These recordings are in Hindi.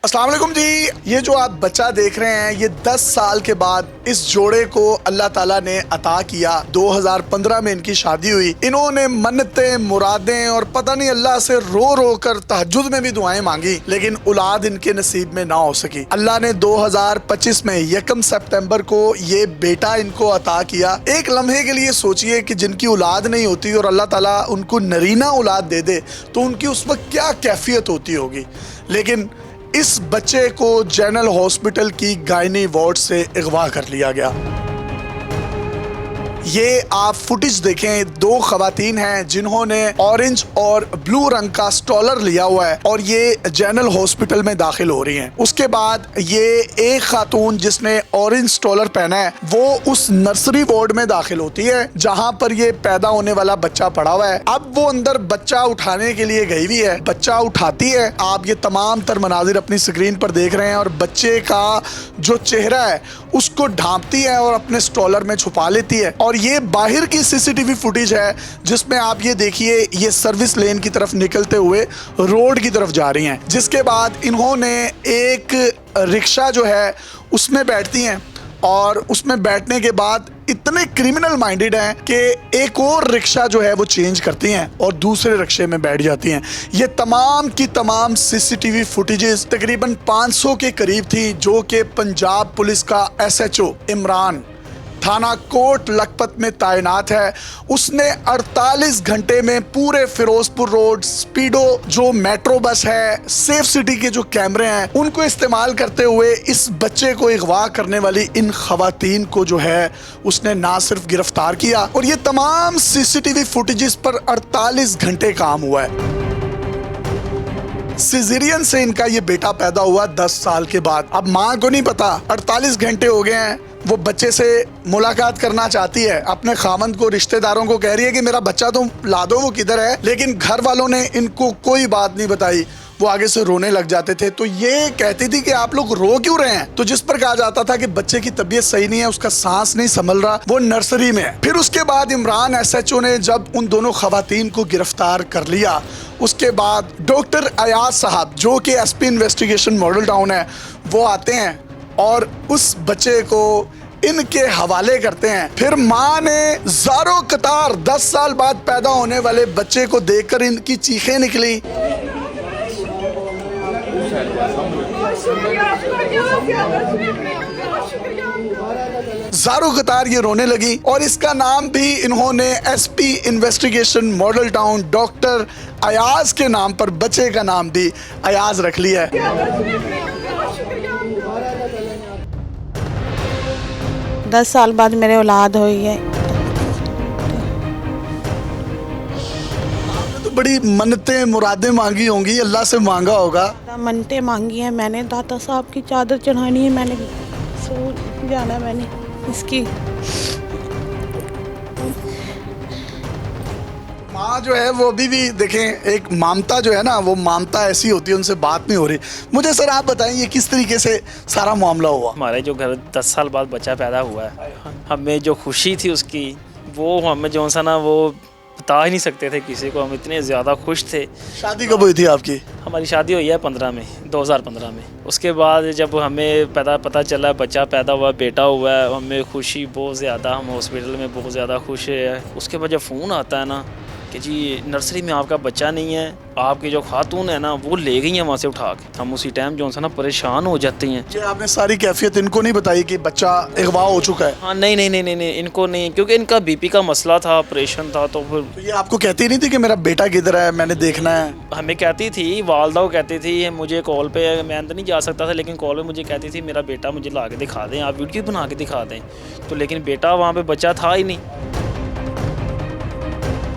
अस्सलाम वालेकुम जी। ये जो आप बच्चा देख रहे हैं ये 10 साल के बाद इस जोड़े को अल्लाह ताला ने अता किया। 2015 में इनकी शादी हुई। इन्होंने मन्नतें, मुरादें और पता नहीं अल्लाह से रो रो कर तहज्जुद में भी दुआएं मांगी, लेकिन औलाद इनके नसीब में ना हो सकी। अल्लाह ने 2025 में 1 सितंबर को ये बेटा इनको अता किया। एक लम्हे के लिए सोचिए कि जिनकी औलाद नहीं होती और अल्लाह ताला उनको नरीना औलाद दे दे तो उनकी उस वक्त क्या कैफियत होती होगी। लेकिन इस बच्चे को जनरल हॉस्पिटल की गायनी वार्ड से अगवा कर लिया गया। ये आप फुटेज देखें, 2 खवातीन हैं जिन्होंने ऑरेंज और ब्लू रंग का स्टॉलर लिया हुआ है और ये जनरल हॉस्पिटल में दाखिल हो रही हैं। उसके बाद ये एक खातून जिसने ऑरेंज स्टॉलर पहना है वो उस नर्सरी वार्ड में दाखिल होती है जहां पर ये पैदा होने वाला बच्चा पड़ा हुआ है। अब वो अंदर बच्चा उठाने के लिए गई हुई है, बच्चा उठाती है। आप ये तमाम तर मनाजिर अपनी स्क्रीन पर देख रहे हैं और बच्चे का जो चेहरा है उसको ढांपती है और अपने स्टॉलर में छुपा लेती है। और ये बाहर की सीसीटीवी फुटेज है जिसमें आप ये देखिए ये सर्विस लेन की तरफ निकलते हुए रोड की तरफ जा रही हैं। जिसके बाद इन्होंने एक रिक्शा जो है उसमें बैठती हैं और उसमें बैठने के बाद इतने क्रिमिनल माइंडेड हैं कि एक और रिक्शा जो है वो चेंज करती हैं और दूसरे रिक्शे में बैठ जाती हैं। ये तमाम की तमाम सीसीटीवी फुटेजेस तकरीबन 500 के करीब थी जो कि पंजाब पुलिस का SHO इमरान थाना कोट लखपत में तैनात है। उसने 48 घंटे में पूरे फिरोजपुर रोड, स्पीडो जो मेट्रो बस है, सेफ सिटी के जो कैमरे हैं उनको इस्तेमाल करते हुए इस बच्चे को अगवा करने वाली इन खवातीन को जो है उसने ना सिर्फ गिरफ्तार किया और ये तमाम सीसीटीवी फुटेजेस पर 48 घंटे काम हुआ है। सिजेरियन से इनका ये बेटा पैदा हुआ 10 साल के बाद। अब माँ को नहीं पता, 48 घंटे हो गए हैं, वो बच्चे से मुलाकात करना चाहती है, अपने खामंद को, रिश्तेदारों को कह रही है कि मेरा बच्चा तुम ला दो, वो किधर है, लेकिन घर वालों ने इनको कोई बात नहीं बताई। वो आगे से रोने लग जाते थे तो ये कहती थी कि आप लोग रो क्यों रहे हैं। तो जिस पर कहा जाता था कि बच्चे की तबीयत सही नहीं है, उसका सांस नहीं संभल रहा, वो नर्सरी में है। फिर उसके बाद इमरान SHO ने जब उन दोनों खवातीन को गिरफ्तार कर लिया, उसके बाद डॉक्टर अयाज साहब जो कि SP इन्वेस्टिगेशन मॉडल टाउन है वो आते हैं और उस बच्चे को इनके हवाले करते हैं। फिर माँ ने ज़ारो कतार 10 साल बाद पैदा होने वाले बच्चे को देखकर इनकी चीखें निकली। ज़ारो कतार ये रोने लगी और इसका नाम भी इन्होंने SP investigation model town doctor Ayaz के नाम पर बच्चे का नाम भी अयाज रख लिया है। 10 साल बाद मेरे औलाद हुई है। आपने तो बड़ी मन्नतें मुरादें मांगी होंगी, अल्लाह से मांगा होगा। मन्नतें मांगी हैं मैंने, दाता साहब की चादर चढ़ानी है मैंने, सो जाना मैंने इसकी। माँ जो है वो अभी भी देखें, एक ममता जो है ना, वो ममता ऐसी होती है, उनसे बात नहीं हो रही। मुझे सर आप बताएं ये किस तरीके से सारा मामला हुआ। हमारे जो घर 10 साल बाद बच्चा पैदा हुआ है, हमें जो खुशी थी उसकी, वो हमें जो सा ना वो बता ही नहीं सकते थे किसी को। हम इतने ज़्यादा खुश थे। शादी कब हुई थी आपकी? हमारी शादी हुई है 2015 में। उसके बाद जब हमें पता चला बच्चा पैदा हुआ, बेटा हुआ है, हमें खुशी बहुत ज़्यादा, हम हॉस्पिटल में बहुत ज़्यादा खुश है। उसके बाद जब फ़ोन आता है ना कि जी नर्सरी में आपका बच्चा नहीं है, आपकी जो खातून है ना वो ले गई हैं वहाँ से उठा के, हम उसी टाइम जो सा ना परेशान हो जाते हैं। जी आपने सारी कैफियत इनको नहीं बताई कि बच्चा अगवा हो चुका है? हाँ नहीं, इनको नहीं, क्योंकि इनका BP का मसला था, ऑपरेशन था। तो फिर तो ये आपको कहती नहीं थी कि मेरा बेटा किधर है, मैंने देखना है? हमें कहती थी, वालदा को कहती थी, मुझे कॉल पे, मैं अंदर नहीं जा सकता था लेकिन कॉल पे मुझे कहती थी मेरा बेटा मुझे ला के दिखा दें, आप वीडियो बना के दिखा दें। तो लेकिन बेटा वहाँ पे बच्चा था ही नहीं।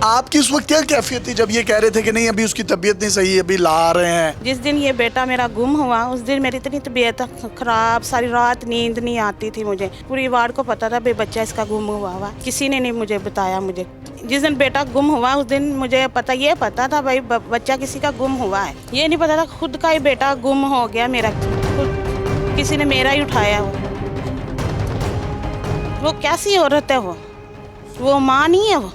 आपकी उस वक्त क्या कैफियत थी जब ये कह रहे थे कि नहीं अभी उसकी तबीयत नहीं सही, अभी ला रहे हैं? जिस दिन ये बेटा मेरा गुम हुआ उस दिन मेरी इतनी तबीयत खराब, सारी रात नींद नहीं आती थी मुझे। पूरी वार्ड को पता था भाई बच्चा इसका गुम हुआ किसी ने नहीं मुझे बताया। मुझे जिस दिन बेटा गुम हुआ उस दिन मुझे पता था भाई बच्चा किसी का गुम हुआ है। ये नहीं पता था खुद का ही बेटा गुम हो गया मेरा, किसी ने मेरा ही उठाया। वो कैसी औरत है, वो माँ नहीं है वो।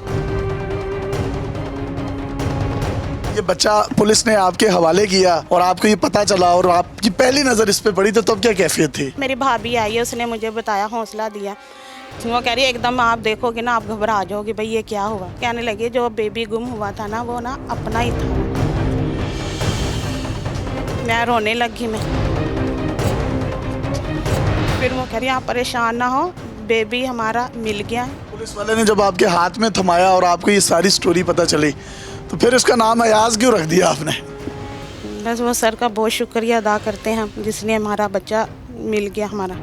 ये बच्चा पुलिस ने आपके हवाले किया और आपको ये पता चला और आपकी पहली नज़र इस पे पड़ी तो तब क्या कैफियत थी? मेरी भाभी आई है, उसने मुझे बताया, हौसला दिया। वो कह रही है एकदम आप देखोगे ना आप घबरा जाओगे, भाई ये क्या हुआ। कहने लगे जो बेबी गुम हुआ था ना वो ना अपना ही था। मैं रोने लगी मैं। फिर वो कह रही आप परेशान ना हो, बेबी हमारा मिल गया। पुलिस वाले ने जब आपके हाथ में थमाया और आपको ये सारी स्टोरी पता चली तो फिर इसका नाम अयाज क्यों रख दिया आपने? बस वो सर का बहुत शुक्रिया अदा करते हैं हम, जिसने हमारा बच्चा मिल गया हमारा।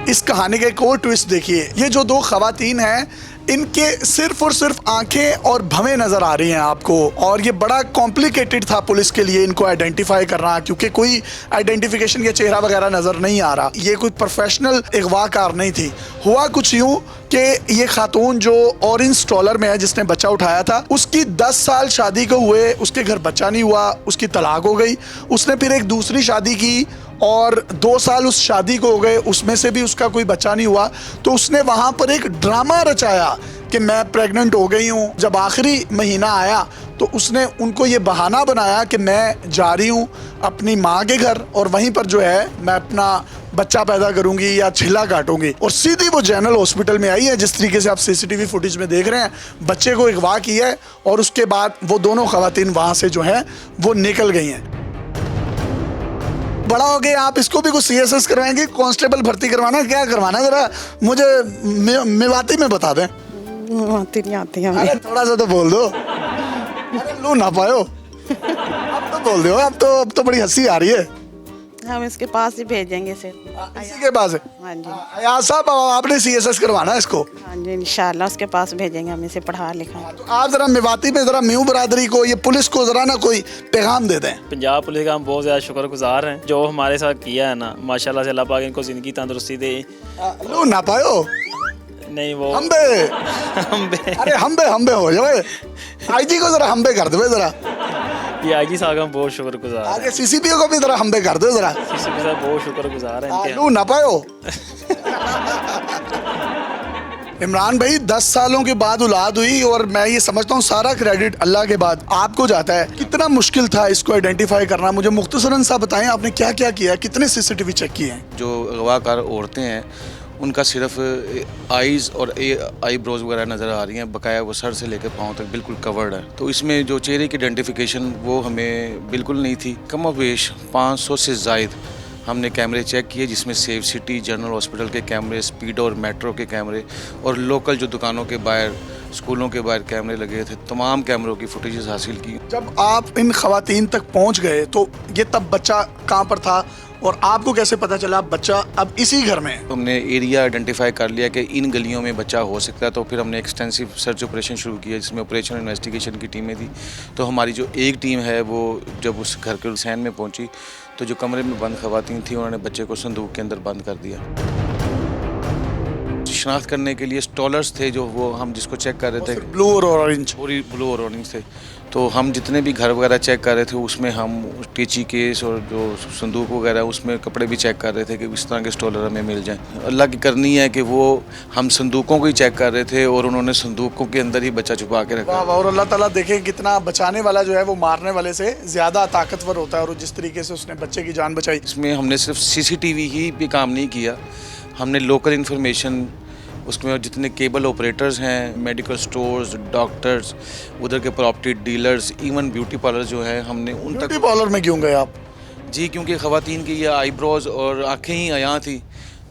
इस कहानी का एक और ट्विस्ट देखिए, ये जो दो खवातीन हैं इनके सिर्फ और सिर्फ आंखें और भवें नजर आ रही हैं आपको, और ये बड़ा कॉम्प्लिकेटेड था पुलिस के लिए इनको आइडेंटिफाई करना, क्योंकि कोई आइडेंटिफिकेशन या चेहरा वगैरह नजर नहीं आ रहा। ये कोई प्रोफेशनल अगवाकार नहीं थी। हुआ कुछ यूं कि ये खातून जो ऑरेंज स्टॉलर में है जिसने बच्चा उठाया था, उसकी 10 साल शादी को हुए, उसके घर बच्चा नहीं हुआ, उसकी तलाक हो गई। उसने फिर एक दूसरी शादी की और 2 साल उस शादी को हो गए, उसमें से भी उसका कोई बच्चा नहीं हुआ। तो उसने वहाँ पर एक ड्रामा रचाया कि मैं प्रेग्नेंट हो गई हूँ। जब आखिरी महीना आया तो उसने उनको ये बहाना बनाया कि मैं जा रही हूँ अपनी माँ के घर और वहीं पर जो है मैं अपना बच्चा पैदा करूंगी या छिला काटूंगी, और सीधी वो जनरल हॉस्पिटल में आई है। जिस तरीके से आप सीसीटीवी फुटेज में देख रहे हैं, बच्चे को अगवा किया है और उसके बाद वो दोनों खवातीन वहाँ से जो है वो निकल गई हैं। बड़ा हो गया, आप इसको भी कुछ CSS करवाएंगे, कांस्टेबल भर्ती करवाना, क्या करवाना जरा मुझे मेवाती में बता दें। आती नहीं आती हमें। अरे थोड़ा सा तो बोल दो। अरे लो ना पायो, अब तो बोल दो। अब तो बड़ी हंसी आ रही है। हम इसके पास ही भेजेंगे सर। इसी के पास है? हाँ जी। अयाज साहब आपने CSS करवाना है इसको? हाँ जी इंशाल्लाह उसके पास भेजेंगे, हम इसे पढ़ा लिखा। तो आप जरा मेवाती में जरा म्यू बरादरी को, ये पुलिस को जरा ना कोई पैगाम दे दें। पंजाब पुलिस का हम बहुत ज़्यादा शुक्रगुजार हैं, जो हमारे साथ किया है ना, माशाल्लाह से अल्लाह पाक इनको ज़िंदगी तंदुरुस्ती दे। लो ना पायो नहीं वो हम्बे अरे हम्बे हो जाए। IG को जरा हम्बे कर दो जरा। ये IG साहब हम बहुत शुक्रगुजार आगे CCPO को भी जरा हम्बे कर दो जरा। CCP साहब बहुत शुक्रगुजार हैं इनके। लो ना पायो। इमरान भाई 10 सालों के बाद औलाद हुई और मैं ये समझता हूँ सारा क्रेडिट अल्लाह के बाद आपको जाता है। कितना मुश्किल था इसको आइडेंटिफाई करना, मुझे मुख्तसरन सा बताएं, आपने क्या क्या किया, कितने CCTV चेक किए हैं? जो अगवाकार औरतें हैं उनका सिर्फ आईज़ और आईब्रोज वगैरह नज़र आ रही हैं, बकाया वो सर से लेकर पाँव तक बिल्कुल कवर्ड है। तो इसमें जो चेहरे की आइडेंटिफिकेशन वो हमें बिल्कुल नहीं थी। कम वेश 500 से ज़ायद हमने कैमरे चेक किए, जिसमें सेफ सिटी, जनरल हॉस्पिटल के कैमरे, स्पीड और मेट्रो के कैमरे और लोकल जो दुकानों के बाहर, स्कूलों के बाहर कैमरे लगे थे, तमाम कैमरों की फुटेजेस हासिल की। जब आप इन खवातीन तक पहुंच गए तो ये तब बच्चा कहाँ पर था और आपको कैसे पता चला बच्चा अब इसी घर में है? हमने एरिया आइडेंटिफाई कर लिया कि इन गलियों में बच्चा हो सकता है, तो फिर हमने एक्सटेंसिव सर्च ऑपरेशन शुरू किया, जिसमें ऑपरेशन इन्वेस्टिगेशन की टीमें थी। तो हमारी जो एक टीम है वो जब उस घर के हुसैन में पहुंची तो जो कमरे में बंद खवातीन थी उन्होंने बच्चे को संदूक के अंदर बंद कर दिया। शनाख्त करने के लिए स्टॉलर्स थे जो वो हम जिसको चेक कर रहे थे, ब्लू और ऑरेंज, पूरी ब्लू और ऑरेंज थे। तो हम जितने भी घर वगैरह चेक कर रहे थे उसमें हम टीची केस और जो संदूक वगैरह उसमें कपड़े भी चेक कर रहे थे कि इस तरह के स्टॉलर हमें मिल जाएं। अल्लाह की करनी है कि वो हम संदूकों को ही चेक कर रहे थे और उन्होंने संदूकों के अंदर ही बच्चा छुपा के रखा। और अल्लाह ताला देखें कितना बचाने वाला जो है वो मारने वाले से ज़्यादा ताकतवर होता है, और जिस तरीके से उसने बच्चे की जान बचाई। इसमें हमने सिर्फ CCTV ही पे काम नहीं किया, हमने लोकल इन्फॉर्मेशन, उसमें जितने केबल ऑपरेटर्स हैं, मेडिकल स्टोर्स, डॉक्टर्स, उधर के property dealers, even beauty parlour जो है, हमने उन तक। ब्यूटी पार्लर में क्यों गए आप? जी क्योंकि ख़वातीन की ये आईब्रोज और आँखें ही अयां थी,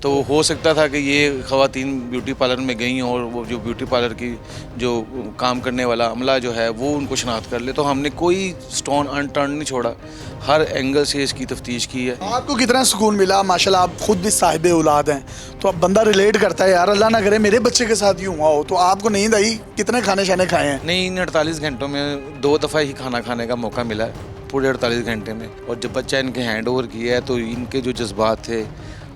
तो हो सकता था कि ये ख़वातीन ब्यूटी पार्लर में गई और वो जो ब्यूटी पार्लर की जो काम करने वाला अमला जो है वो उनको शनाख्त कर ले। तो हमने कोई स्टोन अनटर्न नहीं छोड़ा, हर एंगल से इसकी तफ्तीश की है। आपको कितना सुकून मिला? माशाल्लाह आप खुद भी साहिब औलाद हैं, तो अब बंदा रिलेट करता है, यार अल्लाह ना करे मेरे बच्चे के साथ यूँ हुआ हो। तो आपको नींद आई? कितने खाने शाने खाए हैं? नहीं, इन 48 घंटों में 2 दफ़ा ही खाना खाने का मौका मिला है पूरे 48 घंटे में। और जब बच्चा इनके हैंड ओवर किया है तो इनके जो जज्बात थे,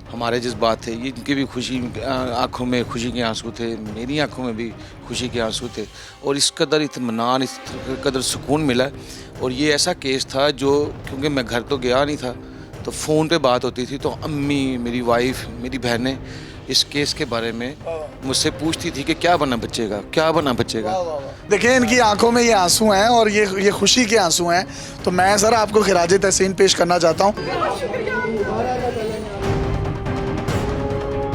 हमारे जज्बात थे, ये इनकी भी खुशी, आँखों में खुशी के आंसू थे, मेरी आँखों में भी खुशी के आंसू थे, और इस कदर इत्मीनान, इस कदर सुकून मिला। और ये ऐसा केस था जो, क्योंकि मैं घर तो गया नहीं था, तो फ़ोन पे बात होती थी, तो अम्मी, मेरी वाइफ, मेरी बहनें इस केस के बारे में मुझसे पूछती थी कि क्या बना बच्चे का, क्या बना बच्चे का। देखिए इनकी आंखों में ये आंसू हैं और ये खुशी के आंसू हैं। तो मैं सर आपको खिराज तहसीन पेश करना चाहता हूँ।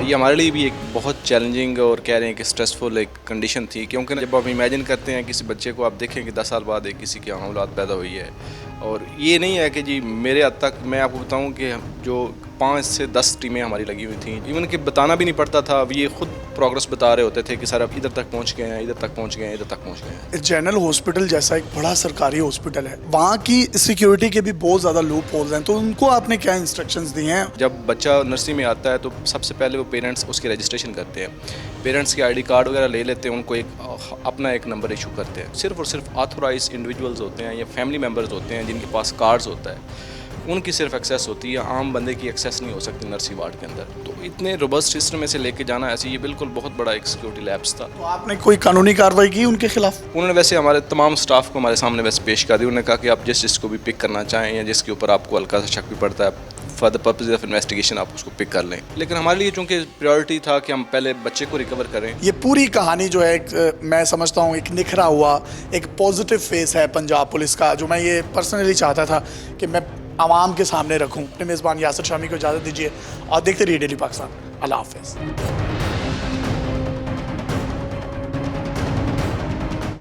ये हमारे लिए भी एक बहुत चैलेंजिंग और कह रहे हैं कि स्ट्रेसफुल एक कंडीशन थी, क्योंकि जब आप इमेजिन करते हैं किसी बच्चे को, आप देखें कि 10 साल बाद एक किसी की औलाद पैदा हुई है, और ये नहीं है कि जी मेरे हद तक मैं आपको बताऊं कि जो 5 से 10 टीमें हमारी लगी हुई थी, इवन कि बताना भी नहीं पड़ता था, ये खुद प्रोग्रेस बता रहे होते थे कि सर अब इधर तक पहुंच गए हैं, इधर तक पहुंच गए हैं, इधर तक पहुंच गए हैं। जनरल हॉस्पिटल जैसा एक बड़ा सरकारी हॉस्पिटल है, वहाँ की सिक्योरिटी के भी बहुत ज़्यादा लूप होल्स हैं, तो उनको आपने क्या इंस्ट्रक्शंस दिए हैं? जब बच्चा नर्सरी में आता है तो सबसे पहले वो पेरेंट्स उसकी रजिस्ट्रेशन करते हैं, पेरेंट्स के आईडी कार्ड वगैरह ले लेते हैं, उनको अपना एक नंबर इशू करते हैं। सिर्फ और सिर्फ ऑथोराइज इंडिविजुअल्स होते हैं या फैमिली मेम्बर्स होते हैं जिनके पास कार्ड्स होता है, उनकी सिर्फ एक्सेस होती है, आम बंदे की एक्सेस नहीं हो सकती नर्सरी वार्ड के अंदर। तो इतने रोबस्ट सिस्टम में से लेके जाना ऐसे, ये बिल्कुल बहुत बड़ा एक सिक्योरिटी लैप्स था। तो आपने कोई कानूनी कार्रवाई की उनके खिलाफ? उन्होंने वैसे हमारे तमाम स्टाफ को हमारे सामने वैसे पेश कर दी। उन्होंने कहा कि आप जिसको भी पिक करना चाहें या जिसके ऊपर आपको हल्का सा शक भी पड़ता है, for the purpose of investigation आप उसको पिक कर लें। लेकिन हमारे लिए चूँकि प्रायोरिटी था कि हम पहले बच्चे को रिकवर करें। ये पूरी कहानी जो है मैं समझता हूँ एक निखरा हुआ एक पॉजिटिव फेस है पंजाब पुलिस का, जो मैं ये पर्सनली चाहता था कि मैं आवाम के सामने रखूँ। अपने मेज़बान यासिर शामी को इजाज़त दीजिए और देखते रहिए डेली पाकिस्तान। अल्लाह हाफ़िज़।